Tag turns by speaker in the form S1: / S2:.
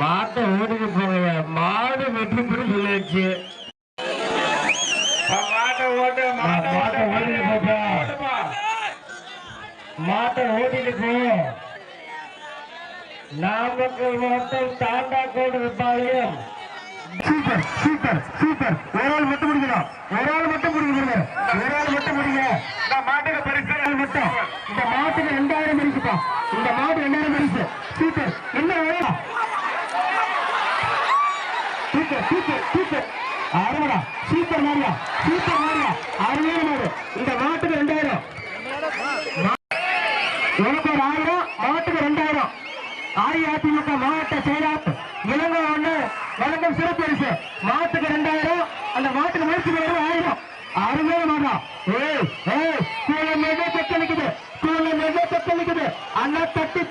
S1: மாட்டை ஓடிட்டு போங்க. மாடு வெற்றி பெற சொல்லிடுச்சு. மாட்டை ஓடிட்டு போ. நாமக்கல் மாவட்டம் Thandakodu Palayam. Super super super. ஒரு ஆள் மட்டும் முடிக்கணும். ஒரு ஆள் மட்டும் முடிக்கணும். ஒரு ஆள் மட்டும் முடிங்க. இந்த மாட்டுக்கு பரிசு மட்டும். இந்த மாட்டுக்கு 2000 பரிசுப்பா. இந்த மாடு 2000 பரிசு. சூப்பர். என்ன வேணும்? Super super super. அருமடா. சூப்பர் மாரியா. சூப்பர் மாரியா. அருமையான மாடு. இந்த மாட்டுக்கு 2000. உனக்கு ஒரு 1000, மாட்டுக்கு 2000. அஇஅதிமுக மாவட்ட செயலாளர் இளங்கோ ஒண்ணு வழங்கும் சிறப்பு பரிசு. மாட்டுக்கு 2000. அந்த மாட்டுக்கு முயற்சி 1000. அருமையான மாடா. ஏய் ஏய், கூல மேலே தக்க நிக்குது. கூல மேலே தக்க நிக்குது. அண்ணா தட்டி